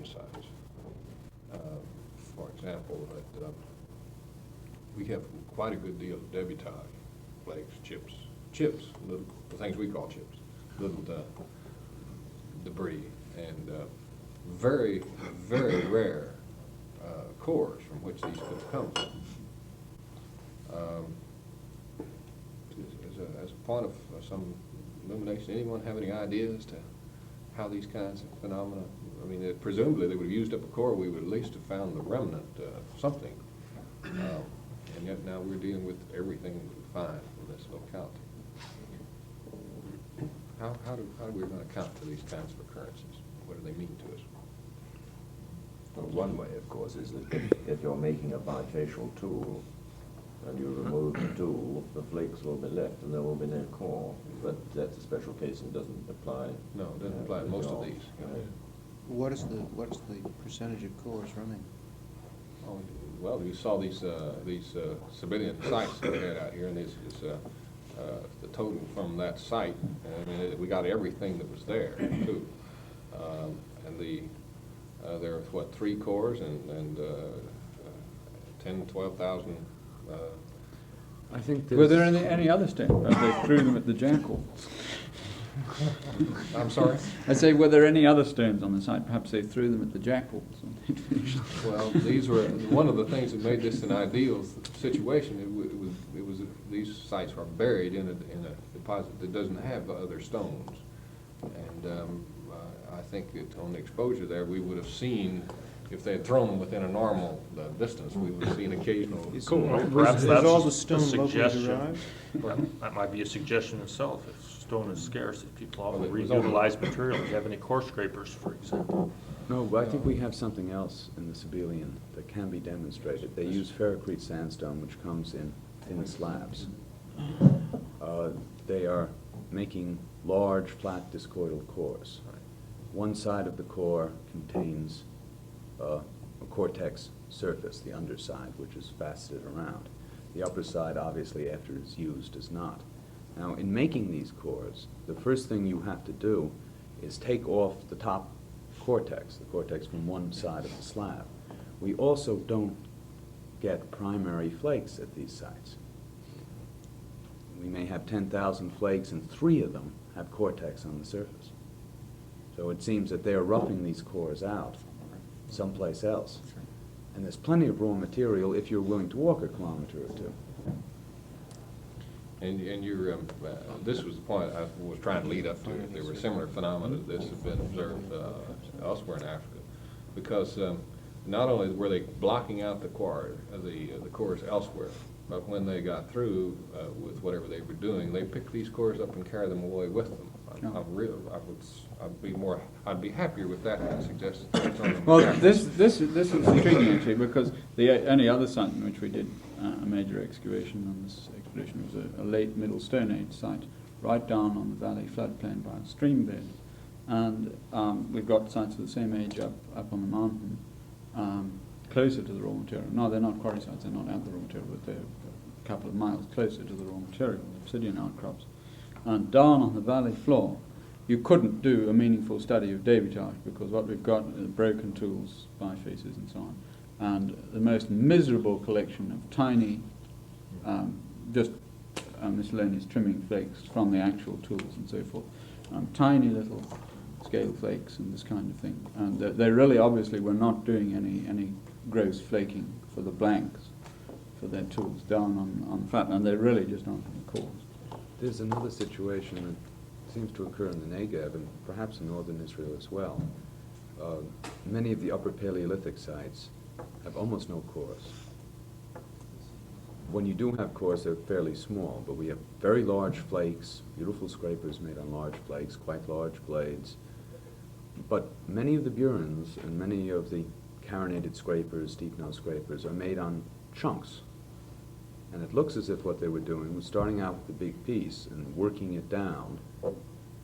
excavation sites. For example, that we have quite a good deal of debutized flakes, chips, little the things we call chips, little debris, and very, very rare cores from which these could have come from. As a point of some illumination, anyone have any ideas to how these kinds of phenomena? I mean, presumably they would have used up a core. We would at least have found the remnant, something. And yet now we're dealing with everything we find from this locality. How do we going to account for these kinds of occurrences? What do they mean to us? Well, one way, of course, is that if you're making a bifacial tool and you remove the tool, the flakes will be left and there will be no core. But that's a special case and doesn't apply. No, it doesn't apply to most of these. What is the percentage of cores remaining? Oh, well, you saw these civilian sites that we had out here, and the total from that site. I mean, we got everything that was there too, and there are what, 3 cores and 10, 12,000. I think Were there any other stones? They threw them at the jackal. I'm sorry? I say, were there any other stones on the site? Perhaps they threw them at the jackals. Well, these were one of the things that made this an ideal situation. It was these sites are buried in a deposit that doesn't have other stones, and I think that on the exposure there, we would have seen. If they had thrown them within a normal distance, we would have seen occasional. Well, perhaps Is that's all the a stone locally suggestion. derived? That might be a suggestion itself. If stone is scarce, if people often Well, it was reutilize material. Do you have any core scrapers, for example? No, but I think we have something else in the Sibelian that can be demonstrated. They use ferrocrete sandstone, which comes in thin slabs. They are making large, flat, discoidal cores. One side of the core contains a cortex surface, the underside, which is faceted around. The upper side, obviously, after it's used, is not. Now, in making these cores, the first thing you have to do is take off the top cortex, the cortex from one side of the slab. We also don't get primary flakes at these sites. We may have 10,000 flakes and 3 of them have cortex on the surface. So it seems that they are roughing these cores out someplace else. And there's plenty of raw material if you're willing to walk a kilometer or 2. And you're, this was the point I was trying to lead up to. There were similar phenomena that this have been observed elsewhere in Africa, because not only were they blocking out the cores elsewhere, but when they got through with whatever they were doing, they picked these cores up and carried them away with them. I'd be happier with that than suggested. Well, this is intriguing actually, because the only other site in which we did a major excavation on this expedition was a late Middle Stone Age site, right down on the valley floodplain by a stream bed, and we've got sites of the same age up on the mountain, closer to the raw material. No, they're not quarry sites; they're not at the raw material, but they're a couple of miles closer to the raw material, the obsidian outcrops. And down on the valley floor, you couldn't do a meaningful study of debitage because what we've got are broken tools, bifaces and so on, and the most miserable collection of tiny, miscellaneous trimming flakes from the actual tools and so forth, tiny little scale flakes and this kind of thing. And they really obviously were not doing any gross flaking for the blanks for their tools down on the flat, and they're really just not any cores. There's another situation that seems to occur in the Negev and perhaps in northern Israel as well. Many of the upper Paleolithic sites have almost no cores. When you do have cores, they're fairly small, but we have very large flakes, beautiful scrapers made on large flakes, quite large blades. But many of the burins and many of the carinated scrapers, deep nose scrapers, are made on chunks. And it looks as if what they were doing was starting out with the big piece and working it down,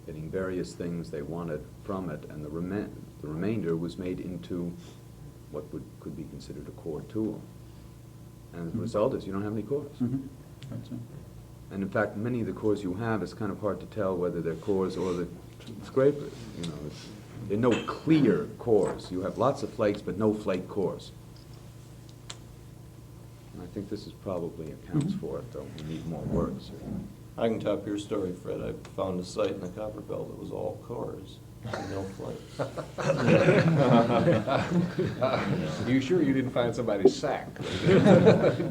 getting various things they wanted from it, and the remainder was made into what could be considered a core tool. And the result is you don't have any cores. That's it. And in fact, many of the cores you have, it's kind of hard to tell whether they're cores or the scrapers. You know, There are no clear cores. You have lots of flakes, but no flake cores. And I think this is probably accounts for it, though. We need more work, certainly. I can top your story, Fred. I found a site in the Copper Belt that was all cores, no flakes. You sure you didn't find somebody's sack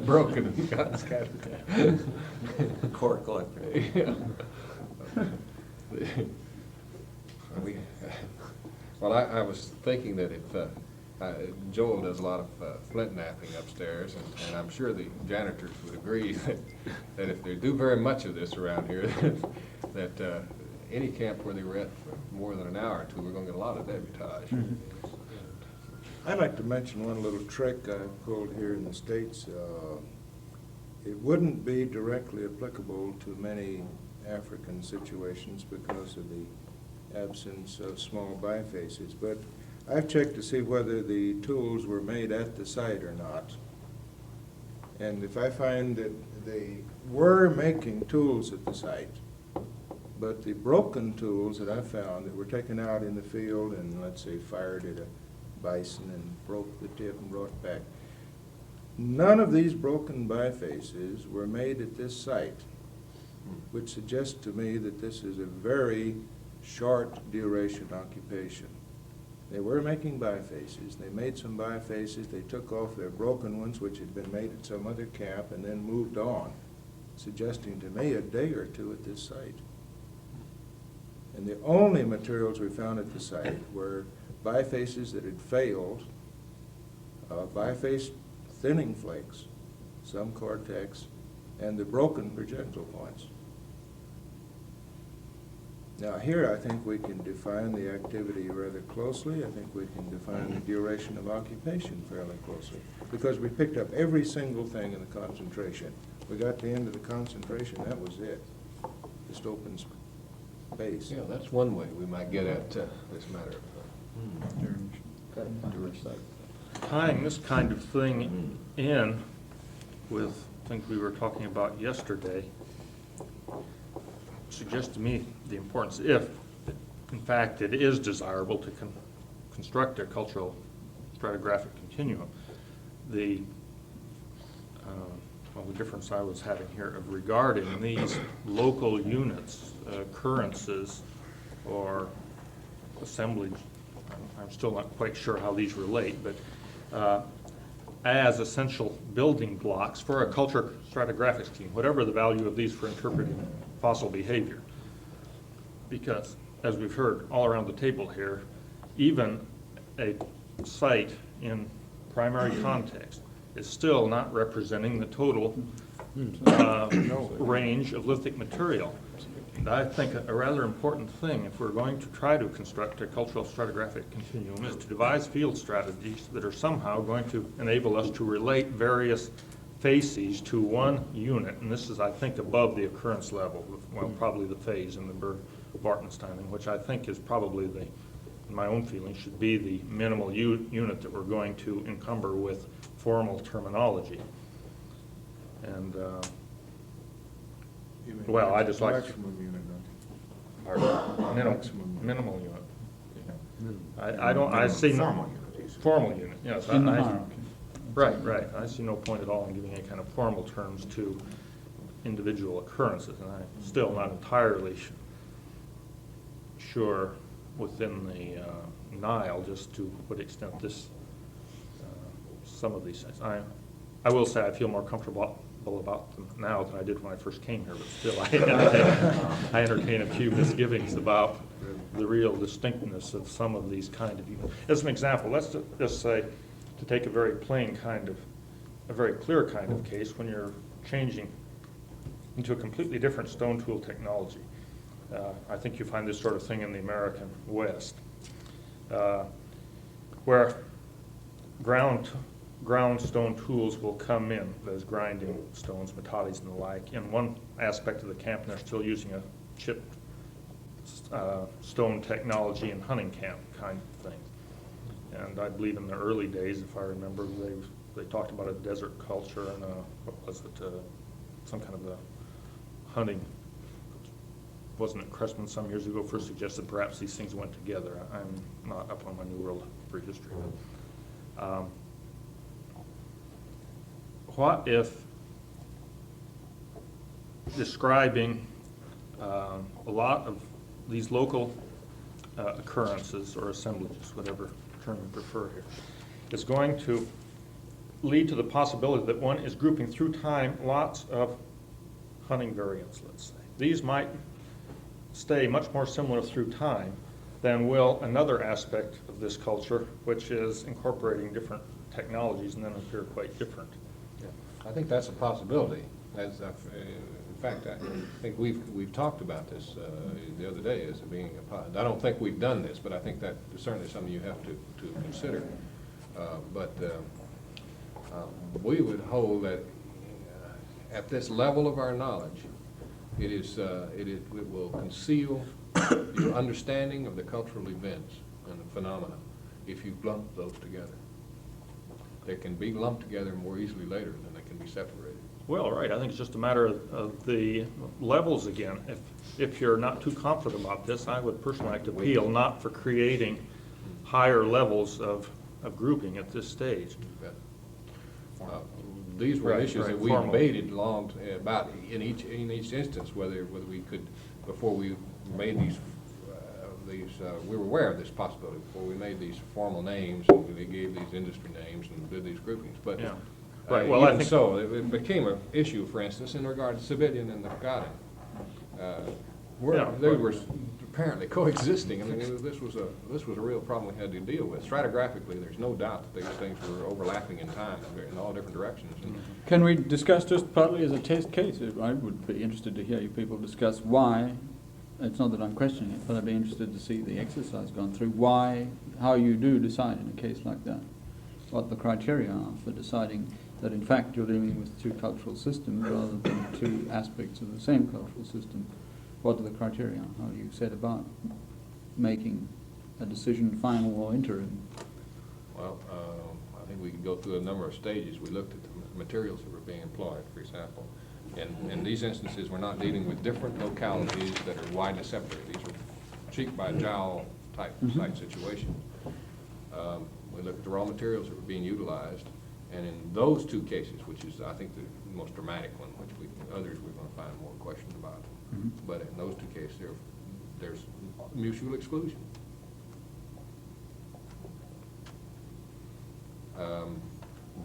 broken and got scattered? Core collector. Yeah. Well, I was thinking that if, Joel does a lot of flint napping upstairs, and I'm sure the janitors would agree that if they do very much of this around here, that any camp where they rent for more than an hour or two, we're gonna get a lot of debutage. I'd like to mention one little trick I pulled here in the States. It wouldn't be directly applicable to many African situations because of the absence of small bifaces, but I've checked to see whether the tools were made at the site or not. And if I find that they were making tools at the site, but the broken tools that I found that were taken out in the field and, let's say, fired at a bison and broke the tip and brought it back, none of these broken bifaces were made at this site, which suggests to me that this is a very short duration occupation. They were making bifaces. They made some bifaces. They took off their broken ones, which had been made at some other camp, and then moved on, suggesting to me a day or two at this site. And the only materials we found at the site were bifaces that had failed, biface thinning flakes, some cortex, and the broken projectile points. Now here I think we can define the activity rather closely. I think we can define the duration of occupation fairly closely, because we picked up every single thing in the concentration. We got to the end of the concentration, that was it. Just open space. Yeah, that's one way we might get at this matter of duration. Tying this kind of thing in with things we were talking about yesterday suggests to me the importance, if in fact it is desirable to construct a cultural stratigraphic continuum, the difference I was having here of regarding these local units, occurrences, or assemblage, I'm still not quite sure how these relate, but as essential building blocks for a culture stratigraphic scheme, whatever the value of these for interpreting fossil behavior. Because, as we've heard all around the table here, even a site in primary context is still not representing the total range of lithic material. And I think a rather important thing, if we're going to try to construct a cultural stratigraphic continuum, is to devise field strategies that are somehow going to enable us to relate various facies to one unit. And this is, I think, above the occurrence level, well, probably the phase in the Bartensteining, which I think is probably the, in my own feeling, should be the minimal unit that we're going to encumber with formal terminology. And, well, I just like... Maximum unit, Minimal unit. I see no... Formal unit, yes. In the hierarchy. Right. I see no point at all in giving any kind of formal terms to individual occurrences, and I'm still not entirely sure within the Nile just to what extent this, some of these things. I will say I feel more comfortable about them now than I did when I first came here, but still I entertain a few misgivings about the real distinctness of some of these kind of units. As an example, let's just say, to take a very plain kind of, a very clear kind of case, when you're changing into a completely different stone tool technology. I think you find this sort of thing in the American West, where ground stone tools will come in, those grinding stones, metates and the like, in one aspect of the camp, and they're still using a chipped stone technology in hunting camp kind of thing. And I believe in the early days, if I remember, they talked about a desert culture and what was it, some kind of a hunting wasn't it Cressman some years ago first suggested perhaps these things went together. I'm not up on my New World prehistory. What if describing a lot of these local occurrences or assemblages, whatever term you prefer here, is going to lead to the possibility that one is grouping through time lots of hunting variants, let's say. These might stay much more similar through time than will another aspect of this culture, which is incorporating different technologies and then appear quite different. I think that's a possibility. In fact, I think we've talked about this the other day as being a possibility. I don't think we've done this, but I think that is certainly something you have to consider. We would hold that at this level of our knowledge, it will conceal your understanding of the cultural events and the phenomena if you lump those together. They can be lumped together more easily later than they can be separated. Well, right. I think it's just a matter of the levels again. If you're not too confident about this, I would personally like to appeal not for creating higher levels of grouping at this stage. These were Right, issues that right, we formal. debated long about in each instance whether we could, before we made these we were aware of this possibility before we made these formal names and we gave these industry names and did these groupings. But Yeah. Right. Well, I even think so, it became an issue, for instance, in regard to civilian and the Garden. Yeah, They but- were apparently coexisting. I mean, this was a real problem we had to deal with. Stratigraphically, there's no doubt that these things were overlapping in time in all different directions. And Can we discuss just partly as a test case? I would be interested to hear you people discuss why, it's not that I'm questioning it, but I'd be interested to see the exercise gone through, how you do decide in a case like that, what the criteria are for deciding that in fact you're dealing with two cultural systems rather than two aspects of the same cultural system. What are the criteria? How do you set about making a decision, final or interim? Well, I think we could go through a number of stages. We looked at the materials that were being employed, for example. And in these instances, we're not dealing with different localities that are widely separated. These are cheek by jowl type site situations. We looked at the raw materials that were being utilized. And in those two cases, which is, I think, the most dramatic one, which others we're going to find more questions about. But in those two cases, there's mutual exclusion.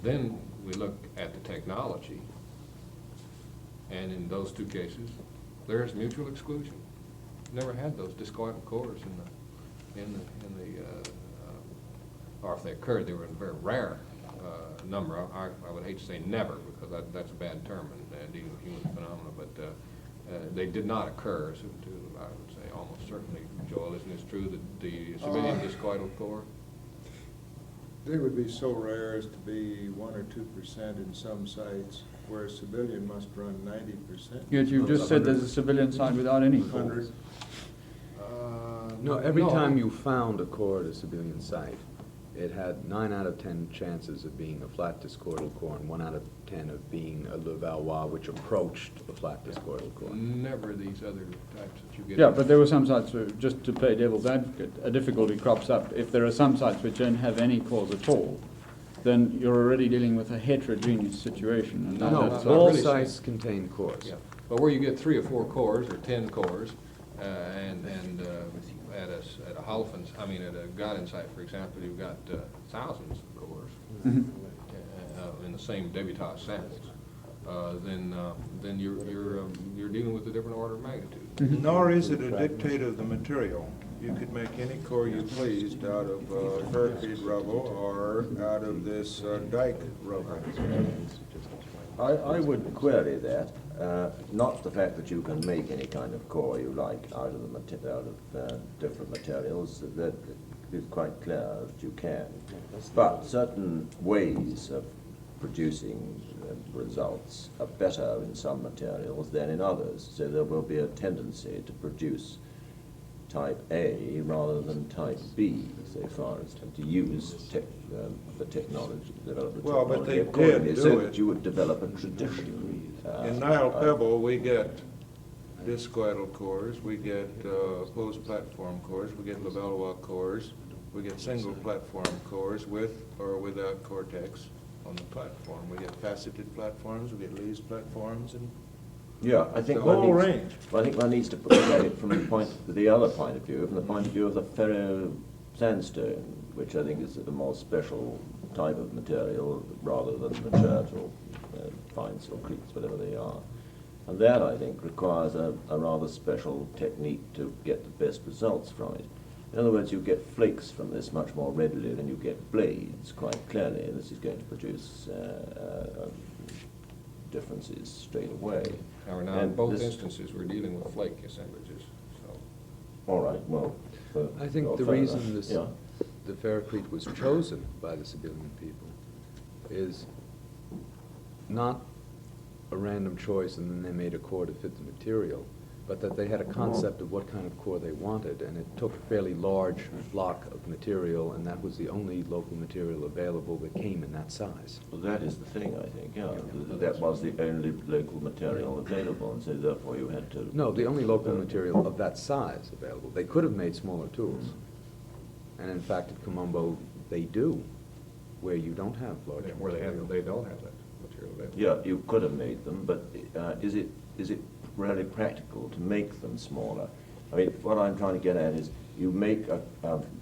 Then we look at the technology, and in those two cases, there is mutual exclusion. Never had those discoidal cores or if they occurred, they were in a very rare number. I would hate to say never, because that's a bad term in dealing with human phenomena, but they did not occur. So I would say almost certainly, Joel, isn't it true that the civilian discoidal core? They would be so rare as to be 1 or 2% in some sites, where a civilian must run 90%. Yet you've just said there's a civilian site without any cores. 100. No, every time you found a core at a civilian site, it had 9 out of 10 chances of being a flat discoidal core and 1 out of 10 of being a Levallois, which approached the flat discoidal core. Never these other types that you get. Yeah, but there were some sites, just to play devil's advocate, a difficulty crops up. If there are some sites which don't have any cores at all, then you're already dealing with a heterogeneous situation. And No, that's not All really. sites contain cores. Yeah, but where you get 3 or 4 cores or 10 cores, at a Holfens, at a Garden site, for example, you've got thousands of cores in the same Digitized samples. Then you're dealing with a different order of magnitude. Nor is it a dictate of the material. You could make any core you pleased out of hurricane rubble or out of this dike rubble. I would query that, not the fact that you can make any kind of core you like out of different materials. That is quite clear that you can. But certain ways of producing results are better in some materials than in others. So there will be a tendency to produce type A rather than type B, so far as to use the technology, develop the Well, but technology they accordingly, did so do that it. you would develop a tradition. In Nile Pebble, we get discoidal cores, we get opposed platform cores, we get Levallois cores, we get single platform cores with or without cortex on the platform. We get faceted platforms, we get leaves platforms, and Yeah, I think the one whole needs, range. I think one needs to look at it from the other point of view, from the point of view of the ferro sandstone, which I think is a more special type of material rather than the chert or fines or creeks, whatever they are. And that, I think, requires a rather special technique to get the best results from it. In other words, you get flakes from this much more readily than you get blades, quite clearly. This is going to produce differences straight away. Now, in And both this- instances, we're dealing with flake assemblages, so. All right, well. I think the fair reason enough. this, Yeah. the ferrocrete was chosen by the civilian people is not a random choice and then they made a core to fit the material, but that they had a concept of what kind of core they wanted, and it took a fairly large block of material, and that was the only local material available that came in that size. Well, that is the thing, I think, yeah. That was the only local material available, and so therefore you had to... No, the only local material of that size available. They could have made smaller tools, and in fact, at Colombo, they do, where you don't have large Where they material. don't have that material available. Yeah, you could have made them, but is it really practical to make them smaller? I mean, what I'm trying to get at is you make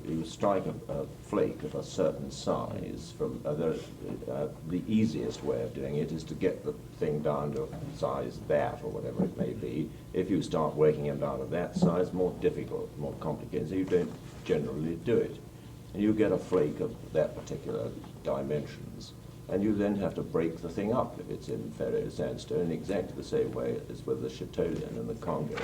you strike a flake of a certain size from the easiest way of doing it is to get the thing down to size that or whatever it may be. If you start working it down to that size, more difficult, more complicated, so you don't generally do it. And you get a flake of that particular dimensions, and you then have to break the thing up if it's in ferro sandstone in exactly the same way as with the Châteaulin and the Congo,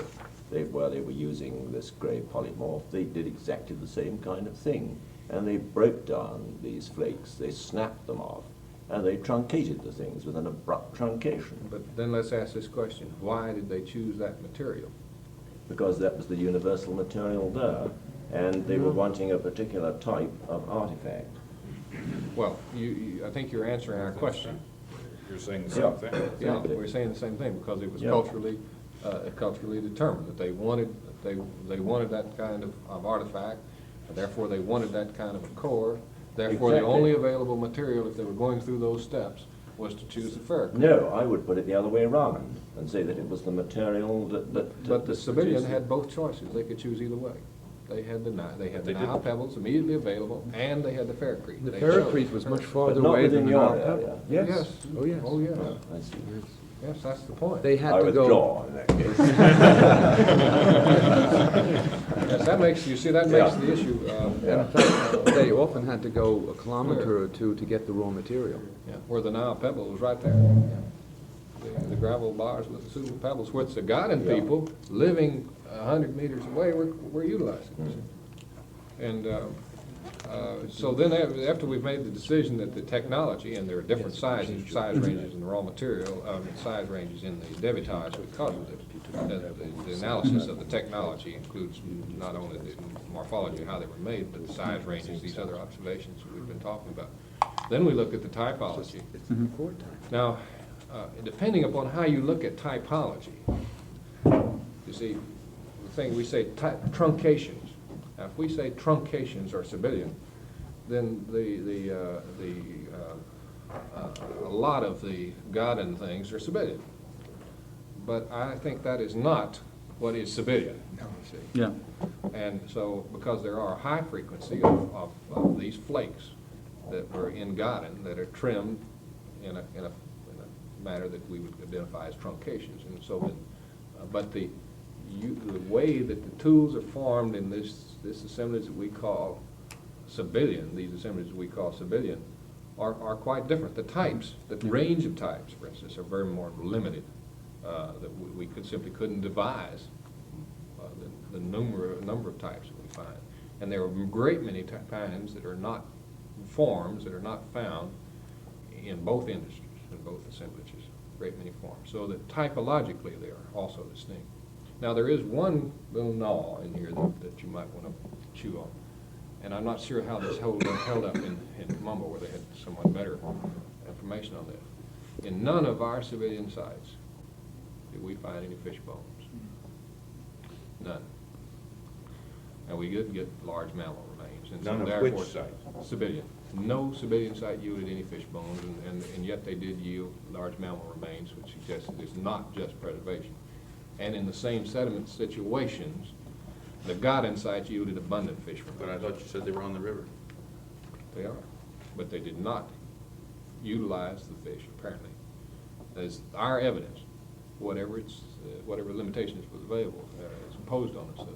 where they were using this grey polymorph. They did exactly the same kind of thing, and they broke down these flakes, they snapped them off, and they truncated the things with an abrupt truncation, But then let's ask this question, why did they choose that material? because that was the universal material there, and they were wanting a particular type of artifact. Well, I think you're answering our question. You're saying the Yeah. same thing. Yeah, Exactly. we're saying the same thing, because it was Yeah. culturally determined, that they wanted that kind of artifact, and therefore they wanted that kind of a core. Therefore, the Exactly. only available material, if they were going through those steps, was to choose the ferrocrete. No, I would put it the other way around and say that it was the material that But the that civilian produced it. had both choices, they could choose either way. They had the Nile pebbles immediately available, and they had the ferrocrete. The They chose. ferrocrete was much farther But not away within than the your Nile area. pebble. Yes. Oh, yes. Oh, yes. I see. Yes, that's the point. They had I to go. withdraw in that case. Yes, that makes the issue. In fact, they often had to go a kilometer or two to get the raw material. Yeah, where the Nile pebble was right there. The gravel bars with the suitable pebbles, which the Ghanaian Yeah. people living 100 meters away were utilizing. And so then after we've made the decision that the technology, and there are different size ranges in the raw material, size ranges in the debitage, we call it, the analysis of the technology includes not only the morphology, how they were made, but the size ranges, these other observations that we've been talking about. Then we look at the typology. Now, depending upon how you look at typology, you see, the thing we say truncations. Now, if we say truncations are civilian, then a lot of the Ghanaian things are civilian. But I think that is not what is civilian. You see. Yeah. And so, because there are a high frequency of these flakes that were in Ghanaian that are trimmed in a manner that we would identify as truncations, and so that, but the way that the tools are formed in this assemblage that we call civilian, these assemblies that we call civilian, are quite different. The types, the range of types, for instance, are very more limited. That we couldn't devise the number of types that we find. And there are a great many kinds that are not forms, that are not found in both industries, in both assemblages, a great many forms. So that typologically they are also distinct. Now there is one little gnaw in here that you might want to chew on. And I'm not sure how this held up in Mumbo, where they had somewhat better information on this. In none of our civilian sites did we find any fish bones. None. And we did get large mammal remains. And None some of which airport- sites? Civilian. No civilian site yielded any fish bones, and yet they did yield large mammal remains, which suggests that it's not just preservation. And in the same sediment situations, the Godin sites yielded abundant fish remains. But I thought you said they were on the river. They are, but they did not utilize the fish, apparently. As our evidence, whatever limitations was available, is imposed on us,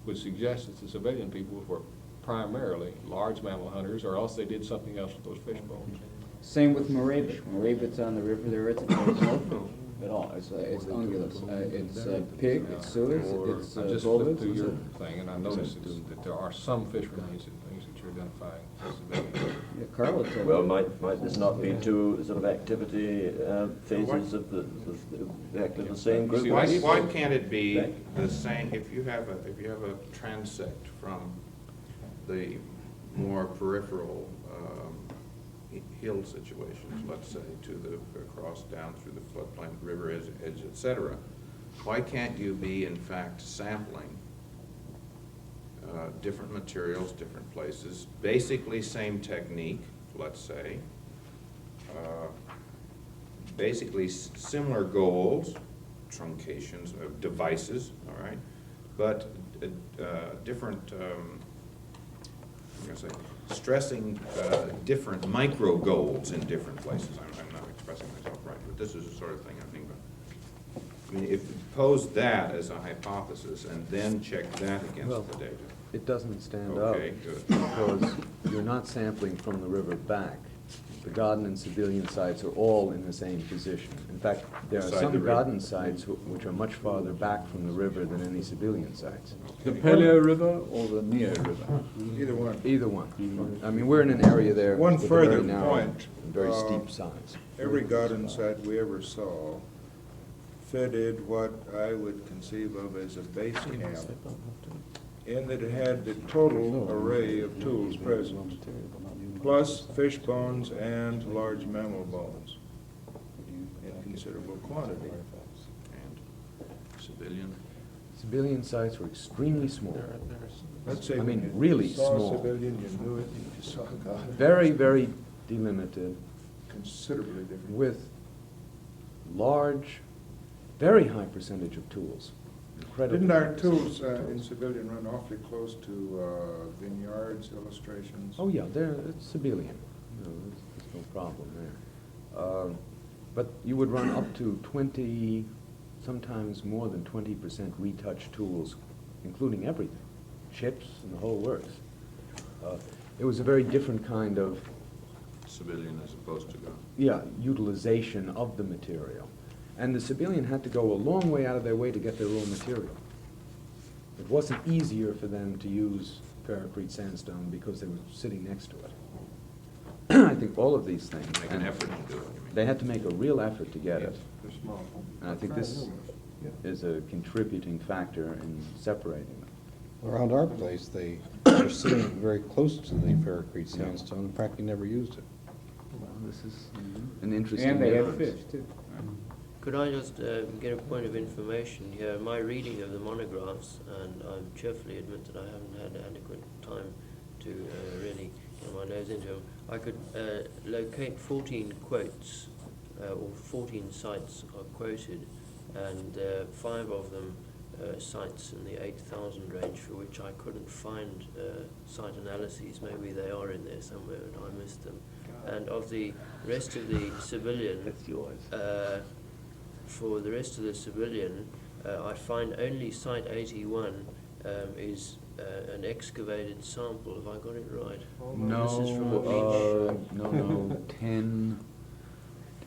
would suggest that the civilian peoples were primarily large mammal hunters, or else they did something else with those fish bones. Same with Moravian. Moravian's on the river there. It's no food at all. It's ungulates. It's pig, it's suet, it's I just bovids. flipped through your thing, and I noticed that there are some fish remains and things that you're identifying as civilian. Yeah, Carla told Well, me. might this not be two sort of activity phases of exactly the same group? Why can't it be the same, if you have a transect from the more peripheral hill situations, let's say, to the across down through the floodplain, river edge, et cetera, why can't you be in fact sampling different materials, different places, basically same technique, let's say, basically similar goals, truncations of devices, all right, but different, I'm going to say, stressing different micro goals in different places. I'm not expressing myself right, but this is the sort of thing I think about. I mean, if you pose that as a hypothesis and then check that against Well, the data. It doesn't stand up. Okay, good. Because you're not sampling from the river back. The garden and civilian sites are all in the same position. In fact, there are Beside the some river. garden sites which are much farther back from the river than any civilian sites. The Paleo River or the Neo River? Either one. Either one. I mean, we're in an area there One with a further very narrow point, and very uh, steep sides. Every garden site we ever saw fitted what I would conceive of as a base camp, in that it had the total array of tools present, plus fish bones and large mammal bones in considerable quantity. And civilian. Civilian sites were extremely small. Let's say I mean, when you really saw small. a civilian, you knew it, you saw a garden. Very, very delimited, Considerably different. with large, very high percentage of tools. Incredibly Didn't our high tools percentage of in tools. civilian run awfully close to vineyards, illustrations? Oh, yeah, it's civilian. No, there's no problem there. But you would run up to 20, sometimes more than 20% retouched tools, including everything, chips and the whole works. It was a very different kind of, Civilian as opposed to God. yeah, utilization of the material. And the civilian had to go a long way out of their way to get their raw material. It wasn't easier for them to use ferrocrete sandstone because they were sitting next to it. I think all of these things. Make an and effort to do it, you mean? They had to make a real effort to get it. They're small. And I think this is a contributing factor in separating them. Around our place, they are sitting very close to the ferrocrete sandstone and practically never used it. Well, this is an interesting And they have difference. fish, too. Could I just get a point of information here? My reading of the monographs, and I cheerfully admit that I haven't had adequate time to really get my nose into them, I could locate 14 quotes, or 14 sites are quoted, and 5 of them sites in the 8,000 range for which I couldn't find site analyses. Maybe they are in there somewhere and I missed them. And of the rest of the civilian, That's yours. for the rest of the civilian, I find only site 81 is an excavated sample. Have I got it right? This is from a beach. No, 10,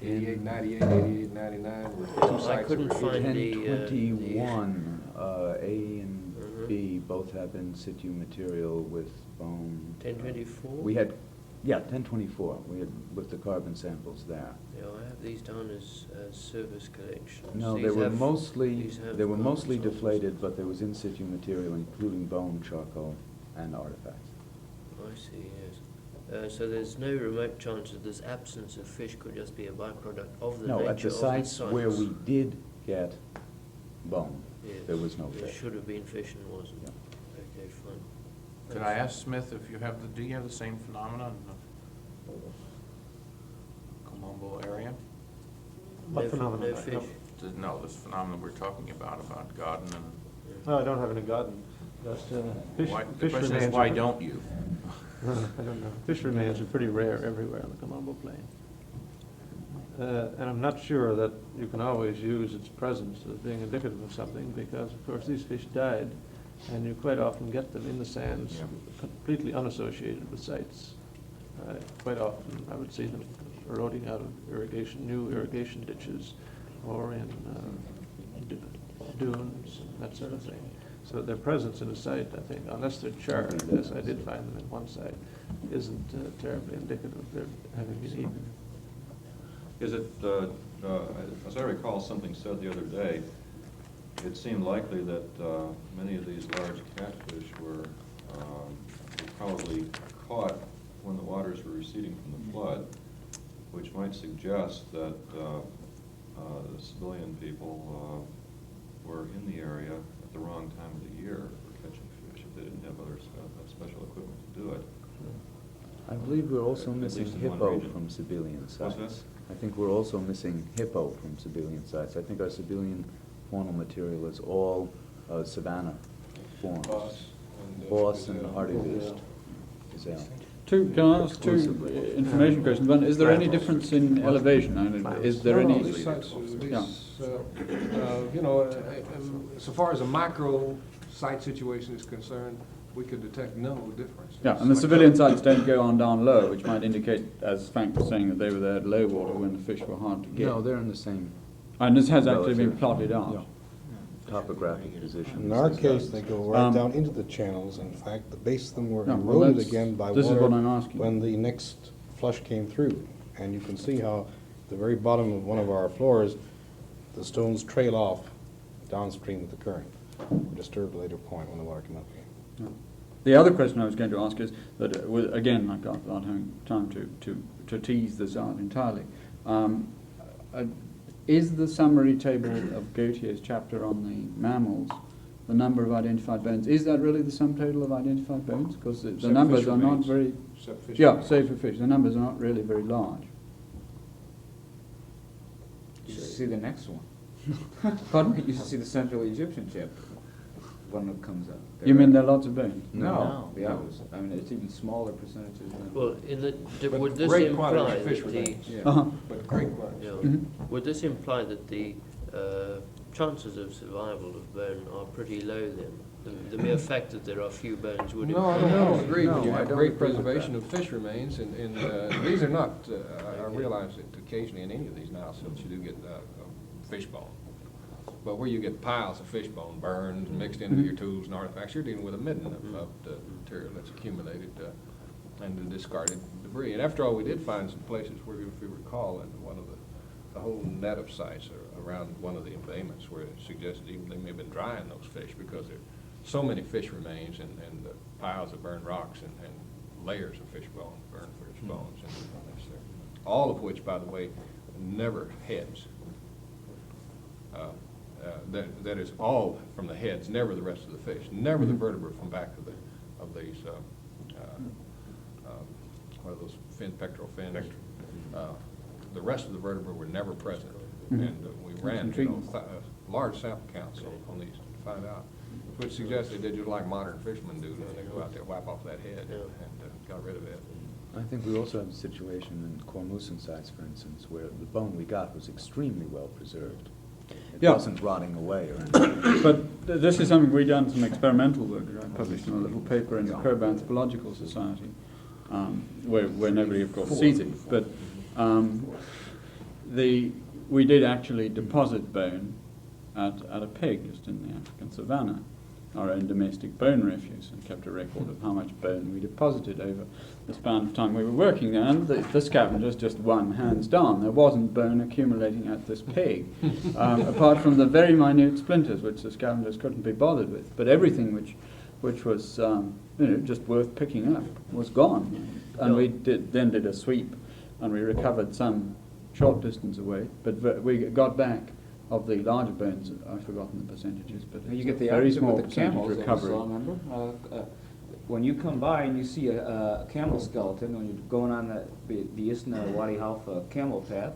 88, 98, 88, 99 were two sites. I couldn't that were find 1021, A and Mhm. B both have in situ material with bone. 1024? We had, yeah, 1024, we had with the carbon samples there. Yeah, I have these down as service collections. No, These they were have- mostly, these have they were carbon mostly samples. deflated, but there was in situ material, including bone, charcoal, and artifacts. I see, yes. So there's no remote chance that this absence of fish could just be a byproduct of the No, nature at the of these sites where sites? we did get bone, Yes. there was no There fish. should have been fish and wasn't. Yeah. Okay, fine. Could I ask Smith if you have do you have the same phenomenon in the Colombo area? No, no fish. No, this phenomenon we're talking about garden and. No, I don't have any garden. Just fish. Why, the Fish question is, remains why are- don't you? I don't know. Fish remains are pretty rare everywhere on the Colombo Plain. And I'm not sure that you can always use its presence as being indicative of something, because of course these fish died, and you quite often get them in the sands, Yeah. completely unassociated with sites. Quite often I would see them eroding out of new irrigation ditches, or in dunes, that sort of thing. So their presence in a site, I think, unless they're charred, as I did find them in one site, isn't terribly indicative of their having been eaten. Is it, as I recall something said the other day, it seemed likely that many of these large catfish were probably caught when the waters were receding from the flood, which might suggest that the civilian people were in the area at the wrong time of the year for catching fish, if they didn't have other special equipment to do it. I believe we're also At missing least in one hippo region. from civilian sites. What's that? I think we're also missing hippo from civilian sites. I think our civilian faunal material is all savanna forms. Boss and hartebeest is out. Can I ask two information questions? One, is there any difference in elevation? Is there any? Yeah. You know, so far as a micro site situation is concerned, we could detect no difference. Yeah, and the civilian sites don't go on down low, which might indicate, as Frank was saying, that they were there at low water when the fish were hard to get. No, they're in the same And this has actually been relative- plotted out. yeah, topographic position. In our case, they go right Um, down into the channels. In fact, the base of them were No, well, eroded that's- again by this is water what I'm asking. when the next flush came through. And you can see how the very bottom of one of our floors, the stones trail off downstream of the current, disturbed at a later point when the water came up again. Yeah. The other question I was going to ask is that, again, like without having time to tease this out entirely, is the summary table of Gautier's chapter on the mammals, the number of identified bones, is that really the sum total of identified bones? Because the Except numbers fish are not remains. very, Except fish yeah, remains. save for fish, the numbers are not really very large. You should see the next one. Pardon? You should see the Central Egyptian chip, one that comes up. You mean there are lots of bones? No, the others. I mean, it's even smaller percentages than. Well, But would this great imply quantities of that fish the, remains. Yeah. Uh-huh. But great quantities. yeah, Mhm. would this imply that the chances of survival of bone are pretty low then? The mere fact that there are few bones would No, I imply. don't agree. When you No, I have don't great agree with preservation that. of fish remains, and these are not, I realize that occasionally in any of these Nile silts you do get fish bone. But where you get piles of fish bone burned, mixed into your tools and artifacts, you're dealing with a midden of the material that's accumulated and the discarded debris. And after all, we did find some places where, if you recall, in one of the whole net of sites around one of the embayments where it suggested even they may have been drying those fish because there are so many fish remains and piles of burned rocks and layers of fish bone, burned fish bones. And that's there. All of which, by the way, never heads. That is all from the heads, never the rest of the fish, never the vertebrae from back of these, what are those pectoral fins? The rest of the vertebrae were never present. Mhm. And we ran, large sample counts on these to find out, which suggests they did just like modern fishermen do, when they go out there, wipe off that head and got rid of it. I think we also have a situation in Cormusan sites, for instance, where the bone we got was extremely well preserved. It Yeah. wasn't rotting away or anything. But this is something we've done some experimental work. I published in a little paper in the Crow Anthropological Society, where nobody, of course, sees it. But we did actually deposit bone at a pig just in the African savannah, our own domestic bone refuse, and kept a record of how much bone we deposited over the span of time we were working there. And the scavengers just won hands down. There wasn't bone accumulating at this pig, apart from the very minute splinters, which the scavengers couldn't be bothered with. But everything which was just worth picking up was gone. And we then did a sweep, and we recovered some short distance away. But we got back Of the larger bones, I've forgotten the percentages, but You it's get a the very opposite small with the percentage camels, recovery. remember? When you come by and you see a camel skeleton, when you're going on the Isna Wadi Halfa camel path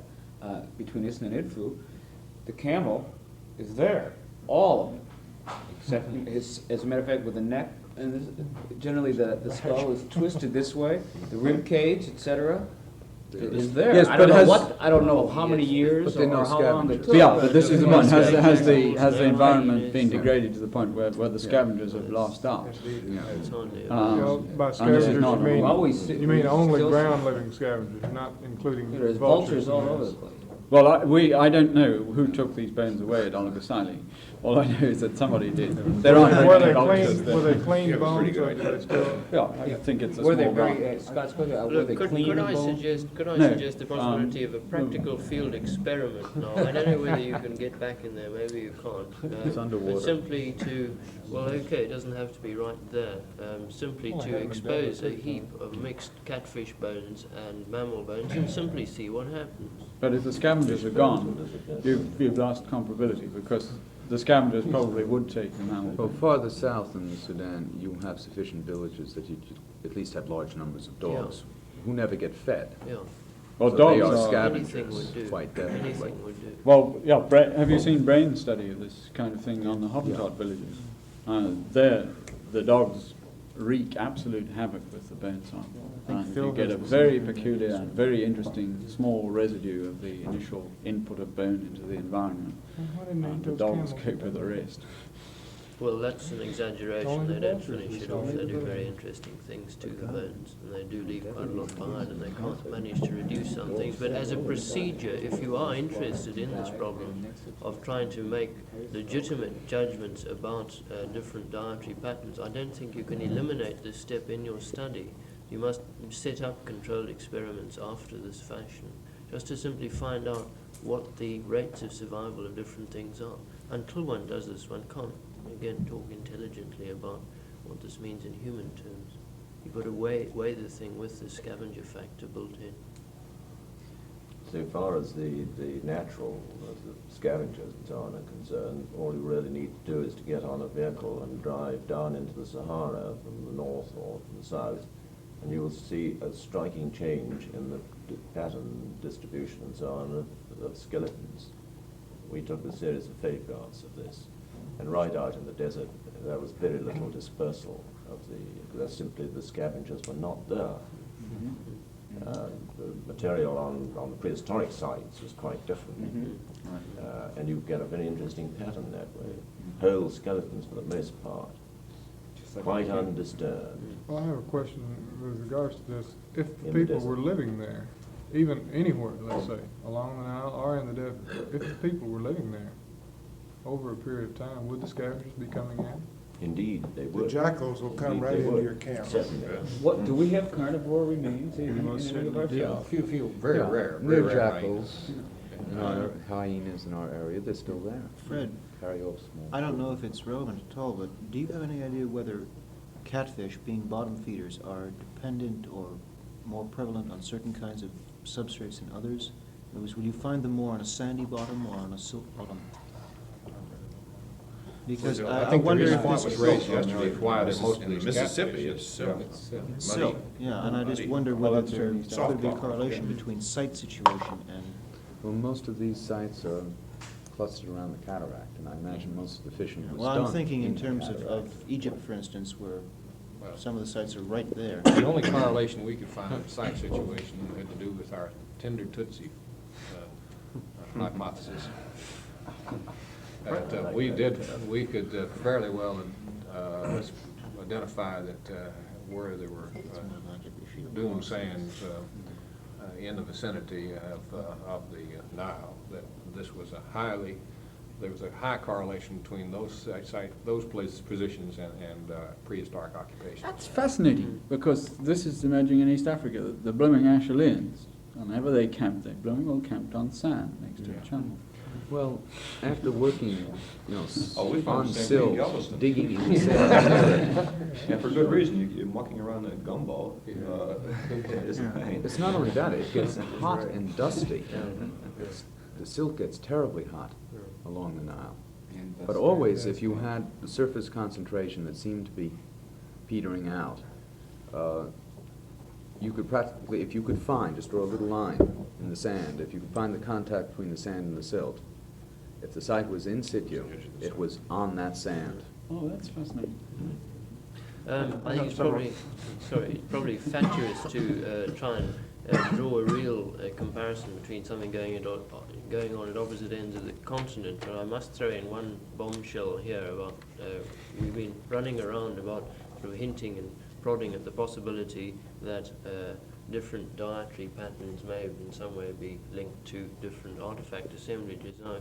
between Isna and Idfu, the camel is there, all of it, except as a matter of fact with the neck, and generally the skull is twisted this way, the rib cage, etc. is there. Yes, I but don't know has- I don't know how many years But they're or no how long it scavengers. took. Yeah, but this is the point. Has the Scavengers, environment been hyenas. degraded to the point where the scavengers have lost out? It's only Um, By and this is scavengers, not you mean, Well, we see- you mean we only still see- ground-living scavengers, not including There's vultures? vultures all and over this? the place. Well, I don't know who took these bones away at Olagasali. All I know is that somebody did. There aren't Were very they many vultures clean, were there. they clean Yeah, it was pretty bones, or good did idea. they still? Yeah, I think it's a Were they small very, ground. Scott's question, were Look, they clean could I bones? No, suggest the possibility of a practical field experiment now? I don't know whether you can get back in there, maybe you can't. It's underwater. But simply to, well, okay, it doesn't have to be right there. Simply to expose a heap of mixed catfish bones and mammal bones and simply see what happens. But if the scavengers are gone, you've lost comparability because the scavengers probably would take the mammal. Well, farther south in the Sudan, you have sufficient villages that you at least have large numbers of dogs who never get fed. Yeah, Well, So dogs they are are. anything would scavengers, do. quite definitely. Anything would do. Well, yeah. Have you seen brain study of this kind of thing on the Hottentot villages? There, the dogs wreak absolute havoc with the bone sample, and you get a very peculiar and very interesting small residue of the initial input of bone into the environment. Why didn't they And eat the those dogs camels? cope with the rest. Well, that's an exaggeration. Only They the don't vultures finish it will off. eat They the do very bones. interesting things to the bones, and they do leave quite a lot behind, and they can't manage to reduce some things. But as a procedure, if you are interested in this problem of trying to make legitimate judgments about different dietary patterns, I don't think you can eliminate this step in your study. You must set up controlled experiments after this fashion, just to simply find out what the rates of survival of different things are. Until one does this, one can't, again, talk intelligently about what this means in human terms. You've got to weigh the thing with the scavenger factor built in. So far as the natural, the scavengers and so on are concerned, all you really need to do is to get on a vehicle and drive down into the Sahara from the north or from the south, and you will see a striking change in the pattern distribution and so on of skeletons. We took a series of photographs of this, and right out in the desert, there was very little dispersal of because simply the scavengers were not there. The material on the prehistoric sites was quite different, and you get a very interesting pattern that way. Whole skeletons for the most part, quite undisturbed. Well, I have a question with regards to this. If In the people desert. were living there, even anywhere, let's say, along the Nile or in the desert, if the people were living there over a period of time, would the scavengers be coming in? Indeed, they The would. jackals will come Indeed, right they into would. your camp. Certainly. What, do we have carnivore remains in most any of our certainly Yeah, a sites? few very Yeah, rare, there very are rare jackals, in our hyenas in our area, they're still there. Fred, Carry off small. I don't know if it's relevant at all, but do you have any idea whether catfish, being bottom feeders, are dependent or more prevalent on certain kinds of substrates than others? In other words, will you find them more on a sandy bottom or on a silt bottom? Because I I think the wonder reason if why this it is was raised yesterday is why they're most of In these Mississippi, catfish it's is, silt. silt. Yeah, and I just Muddy. wonder Well, whether that's there really could be a soft correlation bottom. between site situation and Well, most of these sites are clustered around the cataract, and I imagine most of the fishing was well, done I'm thinking in the terms cataract. of Egypt, for instance, where some of the sites are right there. the only correlation we could find in the site situation had to do with our tender tootsie hypothesis. That we could fairly well identify that where there were dune sands in the vicinity of the Nile, that this was there was a high correlation between those positions and prehistoric occupation. That's fascinating because this is emerging in East Africa. The blooming Acheuleans, whenever they camped, they blooming all camped on sand next to a channel. Well, after working, Oh, we found on the same thing in sills, Galveston. digging in the sand. And for good reason, you're mucking around that gumball, it's a pain. It's not only that, it gets hot and dusty. the silt gets terribly hot along the Nile. And But that's always, very if you nice. had the surface concentration that seemed to be petering out, you could practically, if you could find, just draw a little line in the sand, if you could find the contact between the sand and the silt, if the site was in situ, it was on that sand. Oh, that's fascinating. I think it's probably fatuous to try and draw a real comparison between something going on at opposite ends of the continent, but I must throw in one bombshell here about we've been running around about sort of hinting and prodding at the possibility that different dietary patterns may in some way be linked to different artifact assemblages. Now,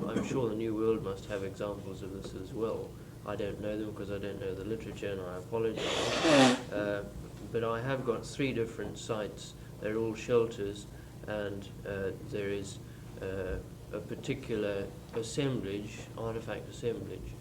I'm sure the New World must have examples of this as well. I don't know them because I don't know the literature, and I apologize. But I have got 3 different sites. They're all shelters, and there is a particular assemblage, artifact assemblage,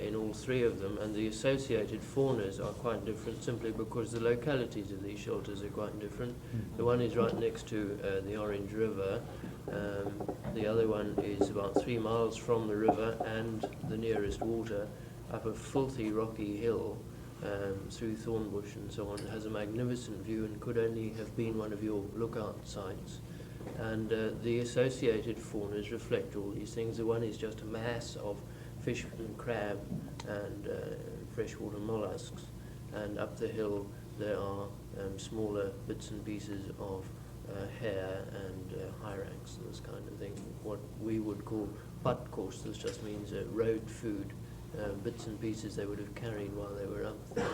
in all 3 of them, and the associated faunas are quite different simply because the localities of these shelters are quite different. The one is right next to the Orange River. The other one is about 3 miles from the river and the nearest water, up a filthy rocky hill through thornbush and so on. It has a magnificent view and could only have been one of your lookout sites. And the associated faunas reflect all these things. The one is just a mass of fish and crab and freshwater mollusks, and up the hill there are smaller bits and pieces of hair and hyrax and this kind of thing. What we would call butt course, this just means road food, bits and pieces they would have carried while they were up there.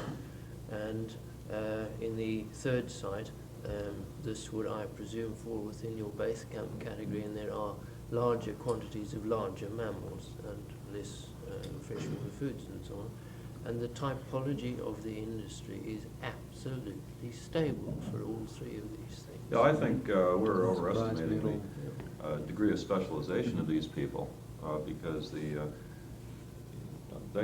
And in the 3rd site, this would, I presume, fall within your base camp category, and there are larger quantities of larger mammals and less freshwater foods and so on. And the typology of the industry is absolutely stable for all 3 of these things. Yeah, I think we're overestimating the degree of specialization of these people because they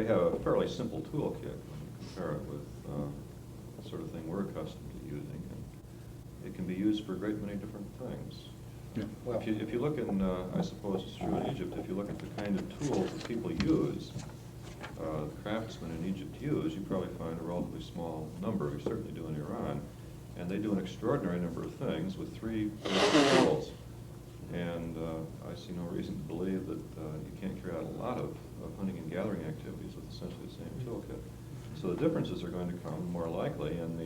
have a fairly simple toolkit when you compare it with the sort of thing we're accustomed to using. And it can be used for a great many different things. Yeah. Well, If you look in, I suppose it's true in Egypt, if you look at the kind of tools that people use, craftsmen in Egypt use, you probably find a relatively small number. You certainly do in Iran. And they do an extraordinary number of things with 3 basic tools. And I see no reason to believe that you can't carry out a lot of hunting and gathering activities with essentially the same toolkit. So the differences are going to come more likely in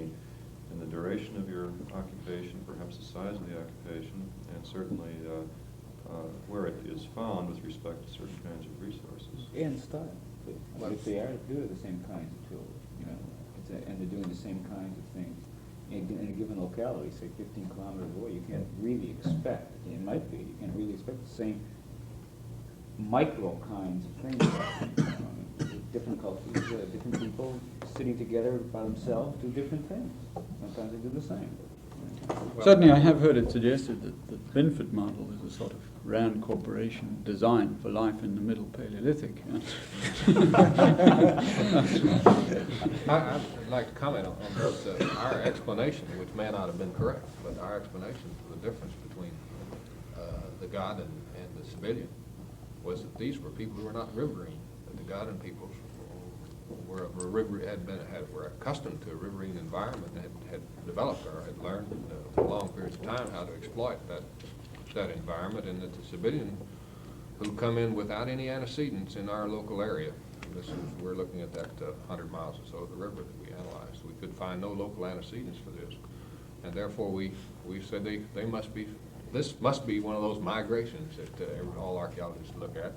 the duration of your occupation, perhaps the size of the occupation, and certainly where it is found with respect to certain kinds of resources. And style. If they are doing the same kinds of tools, and they're doing the same kinds of things in a given locality, say 15 kilometers away, you can't really expect, it might be, you can't really expect the same micro kinds of things. Different cultures, different people sitting together by themselves do different things. Sometimes they do the same. Certainly, I have heard it suggested that the Binford model is a sort of Rand Corporation designed for life in the Middle Paleolithic. I'd like to comment on this. Our explanation, which may not have been correct, but our explanation for the difference between the God and the civilian was that these were people who were not riverine. That the God and peoples were accustomed to a riverine environment and had developed or had learned for long periods of time how to exploit that environment, and that the civilian who come in without any antecedents in our local area. We're looking at that 100 miles or so of the river that we analyzed. We could find no local antecedents for this, and therefore we said they must be. This must be one of those migrations that all archaeologists look at,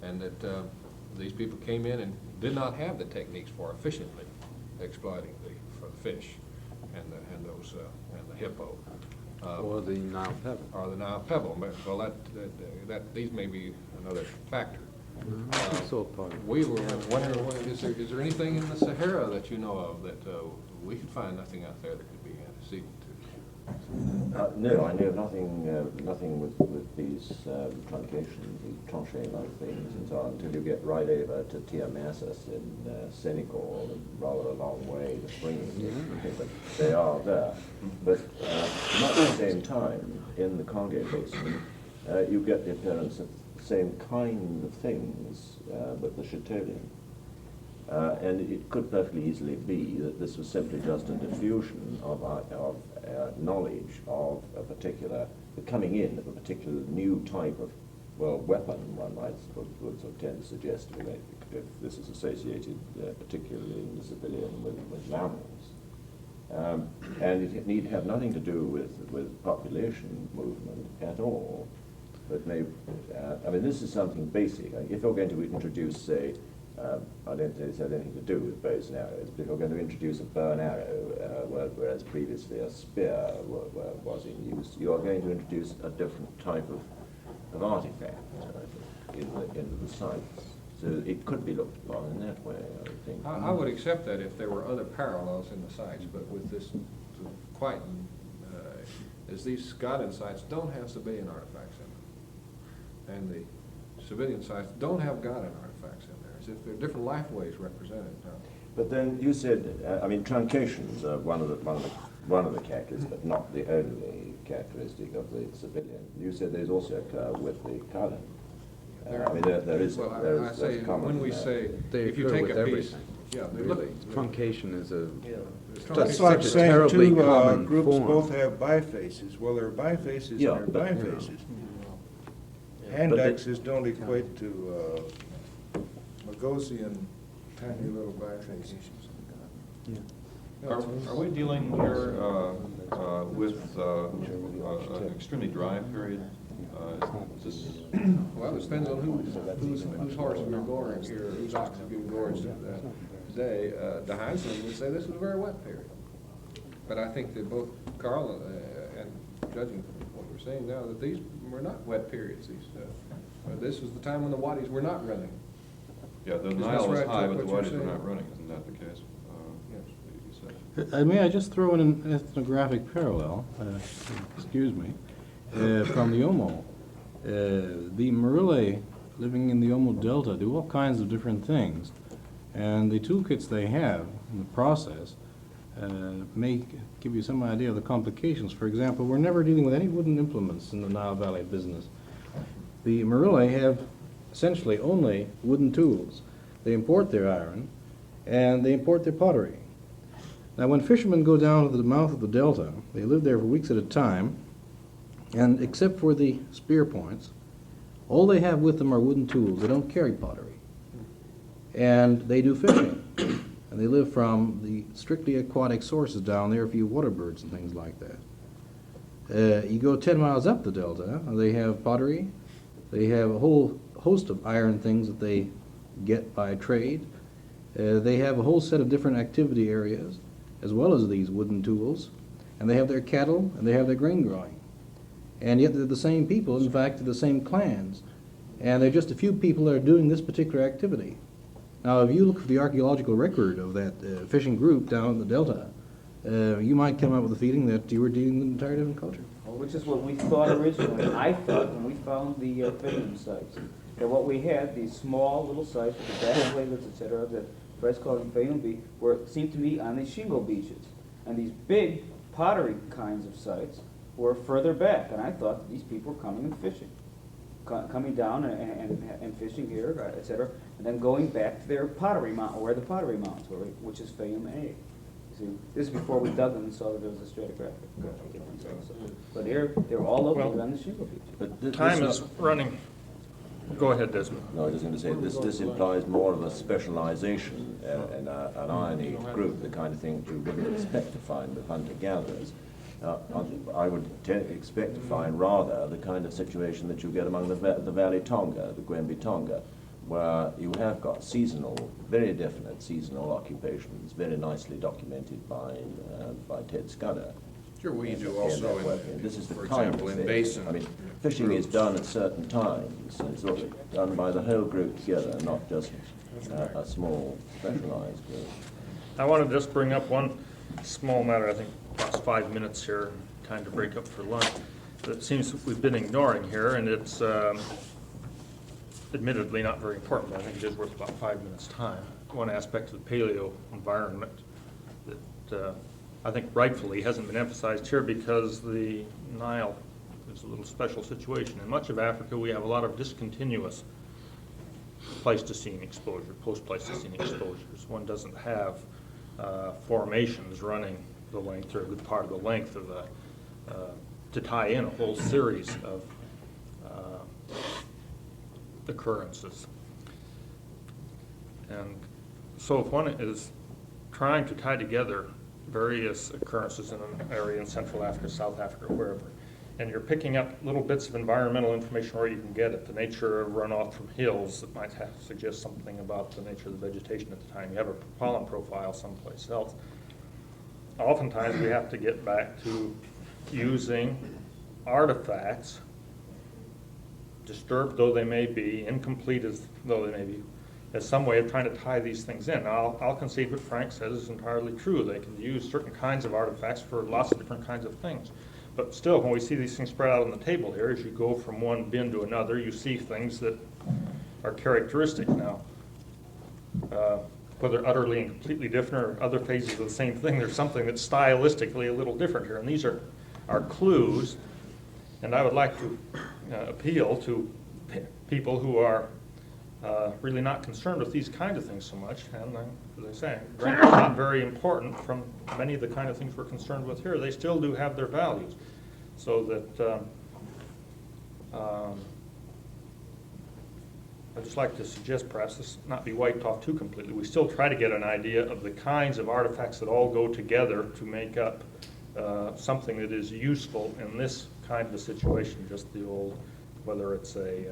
and that these people came in and did not have the techniques for efficiently exploiting the fish and the hippo. Or the Nile pebble. Or the Nile pebble. Well, these may be another factor. It's all part of it. We were wondering, is there anything in the Sahara that you know of that we could find nothing out there that could be antecedent to? No, I know nothing with these truncations, these tranche-like things and so on, until you get right over to Tiamasus in Senegal, and rather a long way to spring. But they are there. But not at the same time, in the Congo Basin, you get the appearance of the same kind of things with the Châtelian. And it could perfectly easily be that this was simply just a diffusion of knowledge of a particular, the coming in of a particular new type of, well, weapon, one would sort of tend to suggest, if this is associated particularly in the civilian with mammals. And it need have nothing to do with population movement at all. But I mean, this is something basic. If you're going to introduce, say, I don't think this has anything to do with bows and arrows, but if you're going to introduce a bow and arrow, whereas previously a spear was in use, you are going to introduce a different type of artifact into the sites. So it could be looked upon in that way, I would think. I would accept that if there were other parallels in the sites, but with this quite, as these Scotland sites don't have civilian artifacts in them, and the civilian sites don't have Gothic artifacts in there, as if they're different lifeways represented. But then you said, I mean, truncations are one of the characteristics, but not the only characteristic of the civilian. You said these also occur with the Cullen. I mean, there is common. When we say, They if you occur take with a piece, everything. yeah, they Really, look. truncation is a That's such like a saying terribly two common groups form. both have bifaces. Well, there are bifaces and Yeah, there are but- bifaces. Yeah. Hand But they- axes don't equate to Magosian tiny little bifaces. Are we dealing here with an extremely dry period? Is this Well, it depends on whose horses you're goring here, whose oxen you're goring today. De Huisman would say this was a very wet period. But I think that both Carl and judging from what we're saying now, that these were not wet periods. This was the time when the wadis were not running. Yeah, the Is this Nile was right, high, Chuck, but the what you're wadis were saying? not running, isn't that the case? Yes. You said. May I just throw in an ethnographic parallel, excuse me, from the Omo. The Marile living in the Omo Delta do all kinds of different things, and the toolkits they have in the process may give you some idea of the complications. For example, we're never dealing with any wooden implements in the Nile Valley business. The Marile have essentially only wooden tools. They import their iron, and they import their pottery. Now, when fishermen go down to the mouth of the delta, they live there for weeks at a time, and except for the spear points, all they have with them are wooden tools. They don't carry pottery. And they do fishing, and they live from the strictly aquatic sources down there, a few water birds and things like that. You go 10 miles up the delta, they have pottery. They have a whole host of iron things that they get by trade. They have a whole set of different activity areas, as well as these wooden tools, and they have their cattle and they have their grain growing. And yet they're the same people, in fact, they're the same clans, and there are just a few people that are doing this particular activity. Now, if you look at the archaeological record of that fishing group down in the delta, you might come up with the feeling that you were dealing with an entirely different culture. Which is what we thought originally. I thought when we found the fishing sites, that what we had, these small little sites with the back platelets, et cetera, that Fred's calling Fayumbi, seemed to be on these shingle beaches. And these big pottery kinds of sites were further back. And I thought that these people were coming and fishing. Coming down and fishing here, et cetera, and then going back to their pottery mountain, where the pottery mountains were, which is Fayum A. See, this is before we dug them and saw that there was a stratigraphic difference also. But they're all located on the shingle beach. But Time is running. Go ahead, Desmond. No, I was just going to say, this implies more of a specialization in an Iron Age group, the kind of thing that you wouldn't expect to find with hunter-gatherers. I would expect to find rather the kind of situation that you get among the Valley Tonga, the Gwembi Tonga, where you have got seasonal, very definite seasonal occupations, very nicely documented by Ted Scudder. Sure, we do also This is the for kind example, of in thing. basin I mean, fishing is groups. done at certain times, and it's sort of done by the whole group together, not just a small specialized group. I want to just bring up one small matter, I think last 5 minutes here, time to break up for lunch, that it seems we've been ignoring here, and it's admittedly not very important, but I think it is worth about 5 minutes' time. One aspect of the paleo environment that I think rightfully hasn't been emphasized here because the Nile is a little special situation. In much of Africa, we have a lot of discontinuous Pleistocene exposure, post-Pleistocene exposures. One doesn't have formations running the length or a good part of the length of to tie in a whole series of occurrences. And so if one is trying to tie together various occurrences in an area in Central Africa, South Africa, wherever, and you're picking up little bits of environmental information where you can get it, the nature of runoff from hills that might suggest something about the nature of the vegetation at the time. You have a pollen profile someplace else. Oftentimes we have to get back to using artifacts, disturbed though they may be, incomplete as though they may be, as some way of trying to tie these things in. Now, I'll concede what Frank says is entirely true. They can use certain kinds of artifacts for lots of different kinds of things. But still, when we see these things spread out on the table here, as you go from one bin to another, you see things that are characteristic now. Whether utterly and completely different or other phases of the same thing, there's something that's stylistically a little different here. And these are clues, and I would like to appeal to people who are really not concerned with these kinds of things so much, and as I say, granted, it's not very important from many of the kind of things we're concerned with here. They still do have their values, so that I'd just like to suggest perhaps this not be wiped off too completely. We still try to get an idea of the kinds of artifacts that all go together to make up something that is useful in this kind of a situation, just the old, whether it's a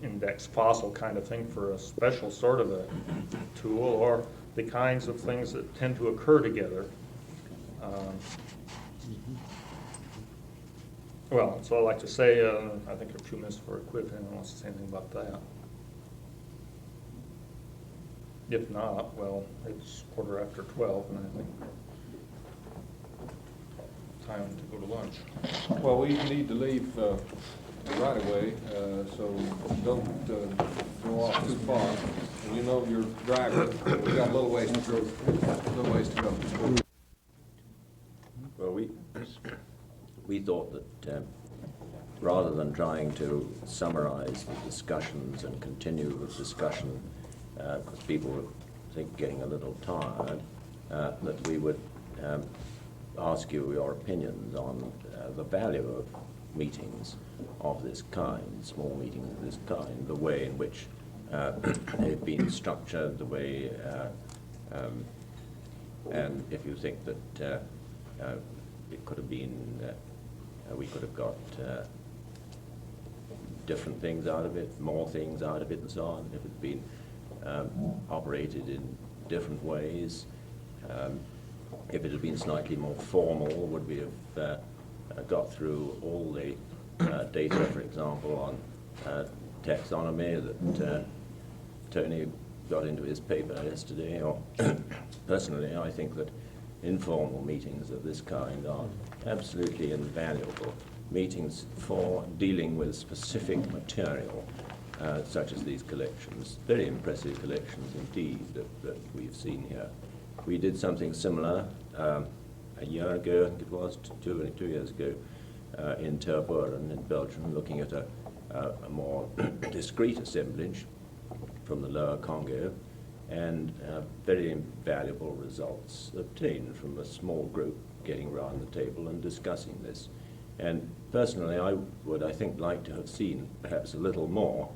index fossil kind of thing for a special sort of a tool, or the kinds of things that tend to occur together. Well, so I'd like to say, I think there are 2 minutes for a quiz, if anyone wants to say anything about that. If not, well, it's 12:15, and I think time to go to lunch. Well, we need to leave right away, so don't go off too far. And you know your driver, we've got a little ways to go. Well, we thought that rather than trying to summarize the discussions and continue the discussion, because people were, I think, getting a little tired, that we would ask you your opinions on the value of meetings of this kind, small meetings of this kind, the way in which they've been structured, the way, and if you think that it could have been, we could have got different things out of it, more things out of it, and so on, if it had been operated in different ways. If it had been slightly more formal, would we have got through all the data, for example, on taxonomy that Tony got into his paper yesterday? Or personally, I think that informal meetings of this kind are absolutely invaluable. Meetings for dealing with specific material, such as these collections, very impressive collections indeed that we've seen here. We did something similar a year ago, I think it was, 2 years ago, in Tervuren in Belgium, looking at a more discrete assemblage from the Lower Congo, and very valuable results obtained from a small group getting around the table and discussing this. And personally, I would, I think, like to have seen perhaps a little more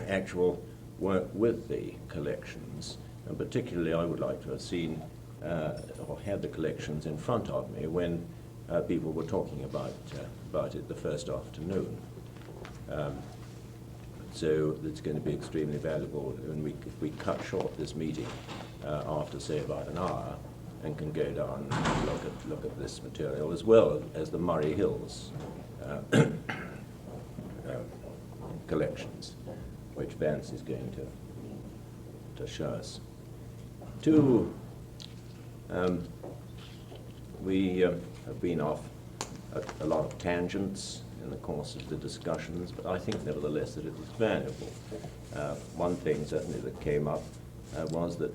actual work with the collections, and particularly I would like to have seen or had the collections in front of me when people were talking about it the first afternoon. So it's going to be extremely valuable when if we cut short this meeting after, say, about an hour, and can go down and look at this material, as well as the Murray Hills collections, which Vance is going to show us. We have been off a lot of tangents in the course of the discussions, but I think nevertheless that it is valuable. One thing certainly that came up was that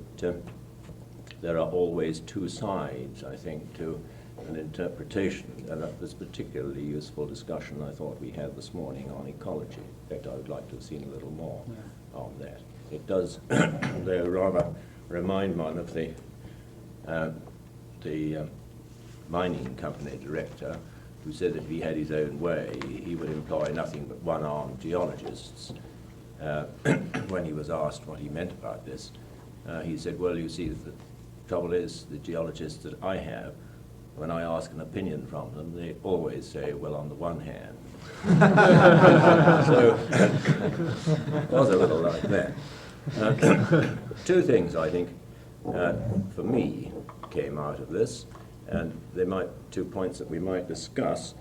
there are always 2 sides, I think, to an interpretation, and that was particularly useful discussion I thought we had this morning on ecology. In fact, I would like to have seen a little more on that. It does, though, rather remind one of the mining company director who said that if he had his own way, he would employ nothing but one-armed geologists. When he was asked what he meant about this, he said, well, you see, the trouble is, the geologists that I have, when I ask an opinion from them, they always say, well, on the one hand. So it was a little like that. Two things, I think, for me, came out of this, and 2 points that we might discuss.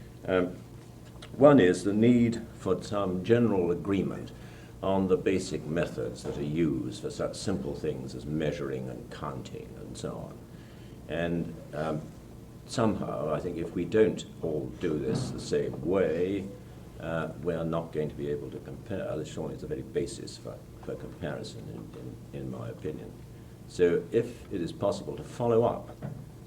One is the need for some general agreement on the basic methods that are used for such simple things as measuring and counting and so on. And somehow, I think if we don't all do this the same way, we are not going to be able to compare. This surely is the very basis for comparison, in my opinion. So if it is possible to follow up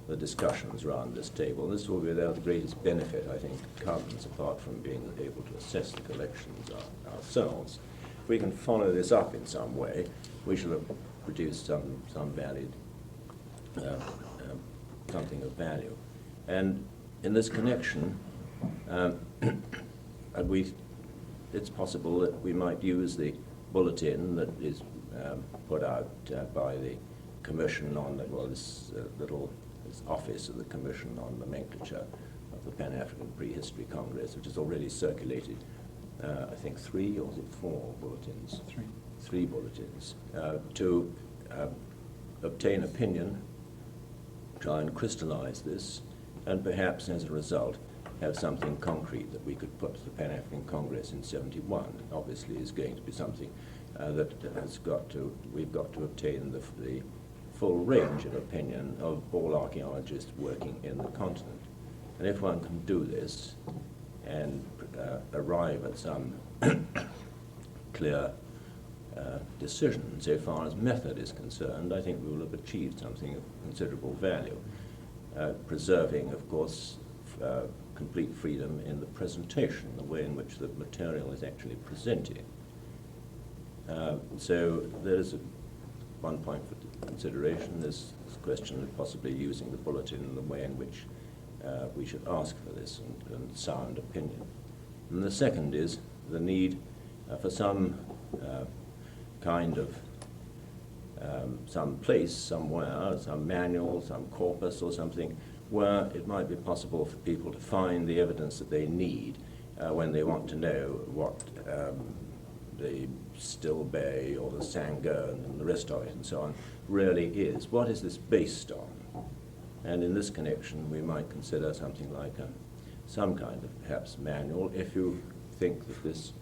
the discussions around this table, this will be where the greatest benefit, I think, comes, apart from being able to assess the collections ourselves. If we can follow this up in some way, we shall have produced some valid, something of value. And in this connection, it's possible that we might use the bulletin that is put out by the Commission on this office of the Commission on Nomenclature of the Pan-African Prehistory Congress, which has already circulated, I think 3 or is it 4 bulletins? 3. 3 bulletins, to obtain opinion, try and crystallize this, and perhaps as a result have something concrete that we could put to the Pan-African Congress in '71. Obviously is going to be something that we've got to obtain the full range of opinion of all archaeologists working in the continent. And if one can do this and arrive at some clear decision so far as method is concerned, I think we will have achieved something of considerable value, preserving, of course, complete freedom in the presentation, the way in which the material is actually presented. So there's one point for consideration, this question of possibly using the bulletin in the way in which we should ask for this and sound opinion. And the second is the need for some kind of some place somewhere, some manual, some corpus or something, where it might be possible for people to find the evidence that they need when they want to know what the Still Bay or the Sangone and the rest of it and so on really is. What is this based on? And in this connection, we might consider something like some kind of perhaps manual, if you think that this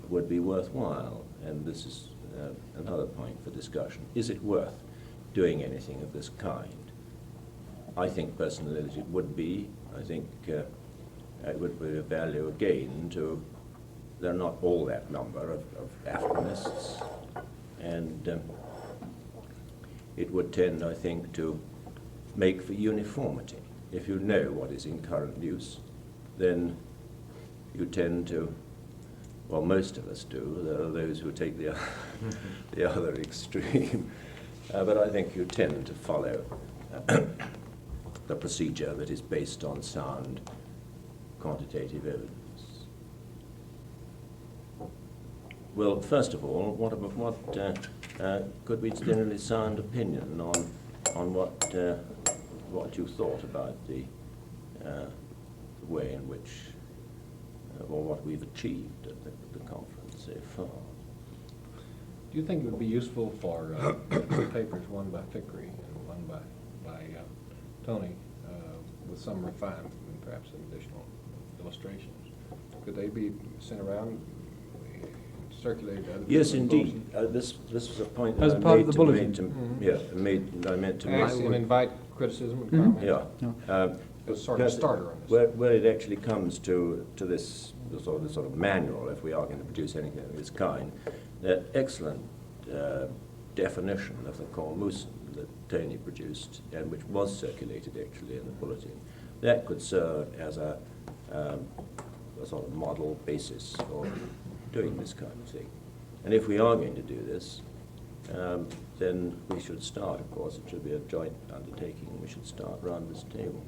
would be worthwhile. And this is another point for discussion. Is it worth doing anything of this kind? I think personally that it would be. I think it would be of value again to, there are not all that number of Africanists, and it would tend, I think, to make for uniformity. If you know what is in current use, then you tend to, well, most of us do. There are those who take the other extreme. But I think you tend to follow the procedure that is based on sound quantitative evidence. Well, first of all, what could we generally sound opinion on what you thought about the way in which, or what we've achieved at the conference so far? Do you think it would be useful for papers, one by Fickery and one by Tony, with some refinement and perhaps some additional illustrations? Could they be sent around, circulated to other people? Yes, indeed. This was a point that As I part made of the to bulletin. I meant to make. And invite criticism and comment. Yeah. As sort of starter on this. Where it actually comes to this sort of manual, if we are going to produce anything of this kind, that excellent definition of the Kormusen that Tony produced, and which was circulated actually in the bulletin, that could serve as a sort of model basis for doing this kind of thing. And if we are going to do this, then we should start, of course, it should be a joint undertaking, we should start around this table.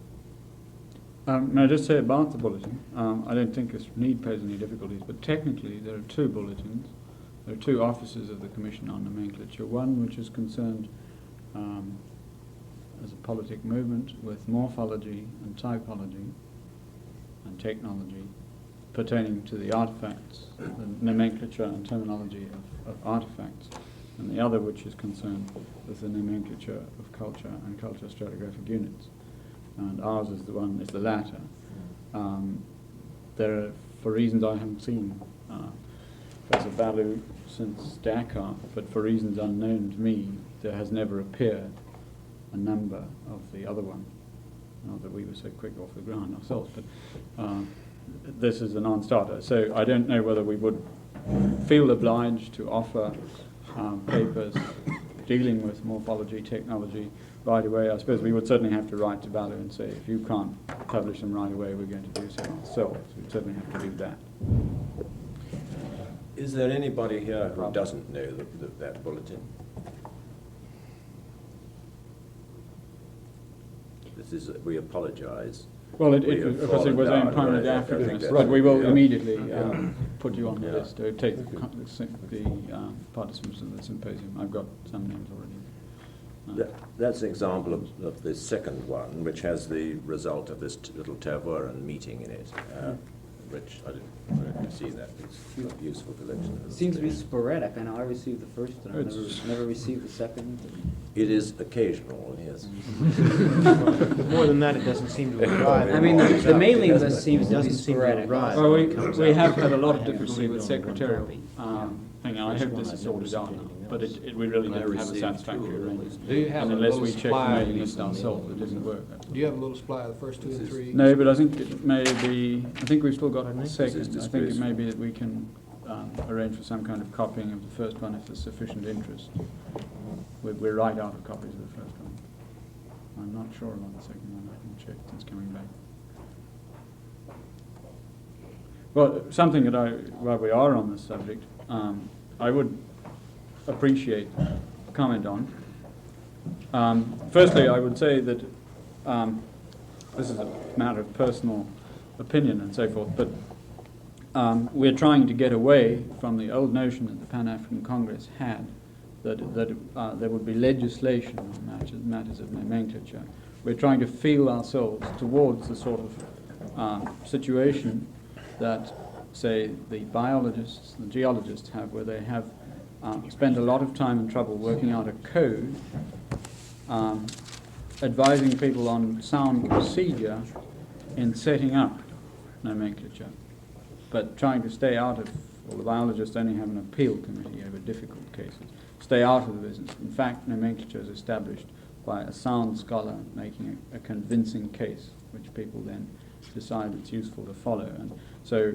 May I just say about the bulletin, I don't think this need pose any difficulties, but technically there are two bulletins. There are two offices of the Commission on Nomenclature. One which is concerned as a politic movement with morphology and typology and technology pertaining to the artifacts, the nomenclature and terminology of artifacts, and the other which is concerned with the nomenclature of culture and culture stratigraphic units. And ours is the latter. There are, for reasons I haven't seen, Professor Balu since Dakar, but for reasons unknown to me, there has never appeared a number of the other one. Not that we were so quick off the ground ourselves, but this is a non-starter. So I don't know whether we would feel obliged to offer papers dealing with morphology, technology, right away. I suppose we would certainly have to write to Balu and say, if you can't publish them right away, we're going to do so ourselves. We'd certainly have to do that. Is there anybody here who doesn't know that bulletin? This is, we apologize. Well, because it was aimed primarily at Africans, but we will immediately put you on the list to take the participants of the symposium. I've got some names already. That's an example of the second one, which has the result of this little Tervuren meeting in it, which I didn't see that. It's a useful collection. It seems to be sporadic. I know I received the first, and I've never received the second. It is occasional, yes. More than that, it doesn't seem to arrive. I mean, the mailing list seems to be sporadic. Well, we have had a lot of difficulty with secretarial thing, and I hope this is sorted out now. But we really don't have a satisfactory arrangement. Do you have a unless little we check the supply mailing of list these ourselves, it didn't work. Do you have a little supply of the first 2 and 3? No, but I think it may be, I think we've still got the second. I think it may be that we can arrange for some kind of copying of the first one if there's sufficient interest. We're right out of copies of the first one. I'm not sure about the second one. I can check since coming back. Well, something that while we are on this subject, I would appreciate a comment on. Firstly, I would say that this is a matter of personal opinion and so forth, but we're trying to get away from the old notion that the Pan-African Congress had that there would be legislation on matters of nomenclature. We're trying to feel ourselves towards the sort of situation that, say, the biologists, the geologists have, where they have spent a lot of time and trouble working out a code, advising people on sound procedure in setting up nomenclature, but trying to stay out of, well, the biologists only have an appeal committee over difficult cases, stay out of the business. In fact, nomenclature is established by a sound scholar making a convincing case, which people then decide it's useful to follow. And so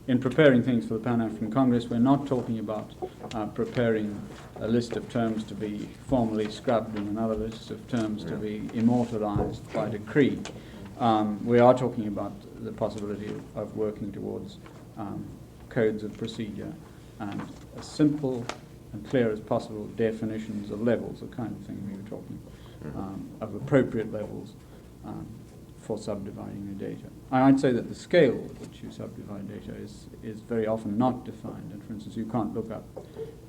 in preparing things for the Pan-African Congress, we're not talking about preparing a list of terms to be formally scrubbed and another list of terms to be immortalized by decree. We are talking about the possibility of working towards codes of procedure and as simple and clear as possible definitions of levels, the kind of thing we were talking of appropriate levels for subdividing the data. I'd say that the scale at which you subdivide data is very often not defined. And for instance, you can't look up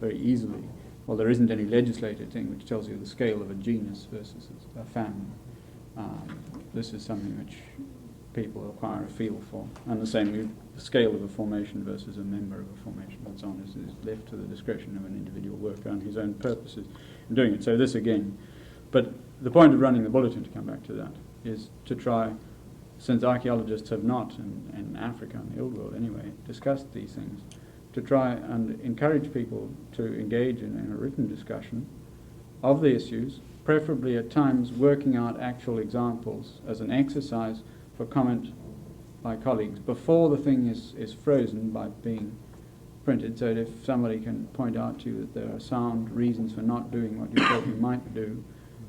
very easily, well, there isn't any legislated thing which tells you the scale of a genus versus a family. This is something which people acquire a feel for. And the same, the scale of a formation versus a member of a formation and so on is left to the discretion of an individual worker and his own purposes in doing it. So this again, but the point of running the bulletin, to come back to that, is to try, since archaeologists have not, in Africa and the Old World anyway, discussed these things, to try and encourage people to engage in a written discussion of the issues, preferably at times working out actual examples as an exercise for comment by colleagues before the thing is frozen by being printed, so that if somebody can point out to you that there are sound reasons for not doing what you thought you might do,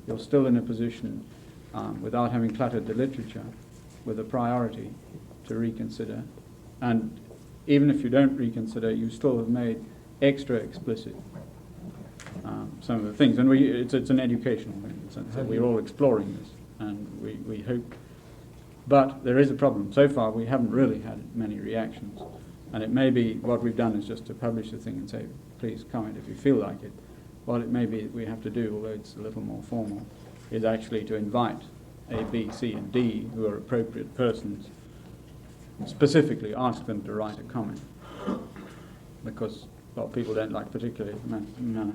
you're still in a position, without having cluttered the literature, with a priority to reconsider. And even if you don't reconsider, you still have made extra explicit some of the things. And it's an educational thing, in the sense that we're all exploring this, and we hope. But there is a problem. So far, we haven't really had many reactions. And it may be what we've done is just to publish the thing and say, please comment if you feel like it. What it may be that we have to do, although it's a little more formal, is actually to invite A, B, C, and D, who are appropriate persons, specifically ask them to write a comment. Because, well, people don't like particularly the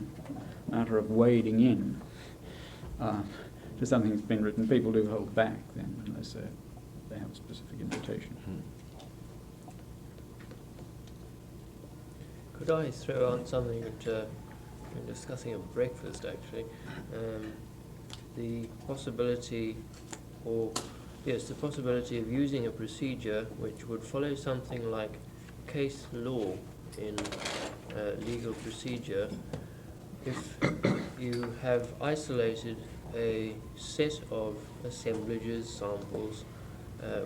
matter of wading in to something that's been written. People do hold back then, unless they have a specific invitation. Could I throw out something that we were discussing at breakfast, actually? The possibility, the possibility of using a procedure which would follow something like case law in legal procedure if you have isolated a set of assemblages, samples,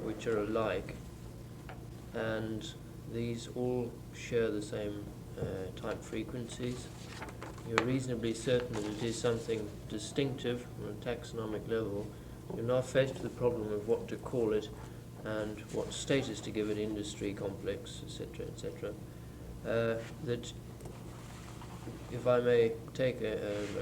which are alike, and these all share the same type frequencies. You're reasonably certain that it is something distinctive on a taxonomic level. You're now faced with the problem of what to call it and what status to give it, industry, complex, etc., etc. That, if I may take a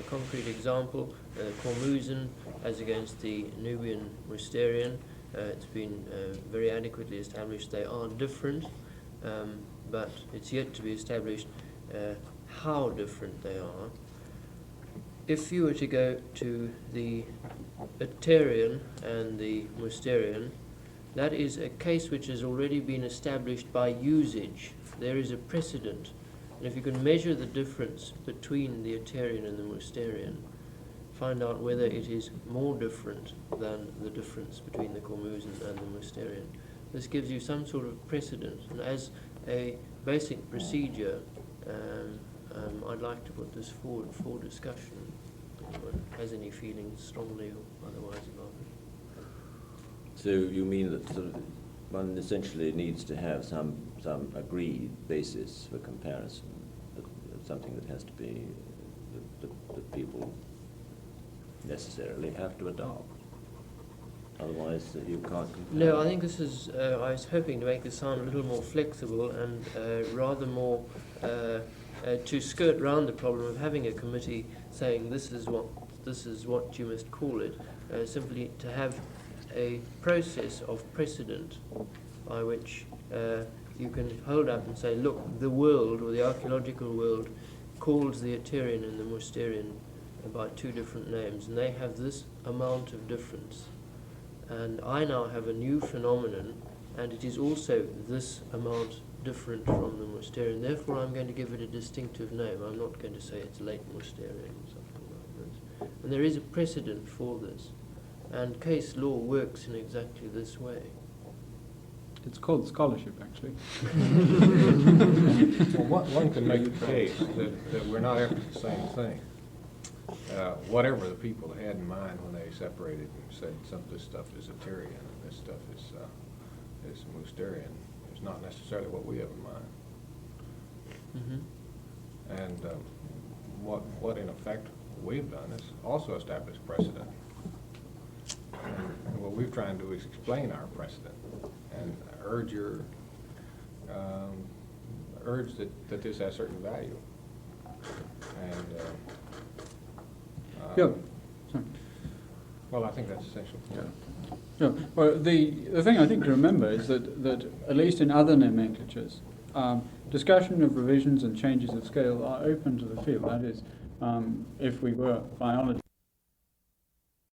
concrete example, Cormusen as against the Nubian Mousterian, it's been very adequately established they are different, but it's yet to be established how different they are. If you were to go to the Aterian and the Mousterian, that is a case which has already been established by usage. There is a precedent. And if you can measure the difference between the Aterian and the Mousterian, find out whether it is more different than the difference between the Cormusen and the Mousterian. This gives you some sort of precedent. And as a basic procedure, I'd like to put this forward for discussion. If anyone has any feelings, strongly or otherwise, about it. So you mean that sort of one essentially needs to have some agreed basis for comparison, something that has to be that people necessarily have to adopt. Otherwise, you can't compare. No, I think this is. I was hoping to make this sound a little more flexible and rather more to skirt round the problem of having a committee saying this is what you must call it. Simply to have a process of precedent by which you can hold up and say, look, the world, or the archaeological world, calls the Aterian and the Mousterian by two different names, and they have this amount of difference. And I now have a new phenomenon, and it is also this amount different from the Mousterian. Therefore, I'm going to give it a distinctive name. I'm not going to say it's late Mousterian or something like this. And there is a precedent for this. And case law works in exactly this way. It's called scholarship, actually. Well, one can make the case that we're not after the same thing. Whatever the people had in mind when they separated and said some of this stuff is Aterian and this stuff is Mousterian is not necessarily what we have in mind. Mm-hmm. And what in effect we've done is also establish precedent. And what we've tried to do is explain our precedent and urge that this has certain value. And yeah. Sorry. Well, I think that's essential. Yeah. Yeah. Well, the thing I think to remember is that at least in other nomenclatures, discussion of revisions and changes of scale are open to the field. That is, if we were biologists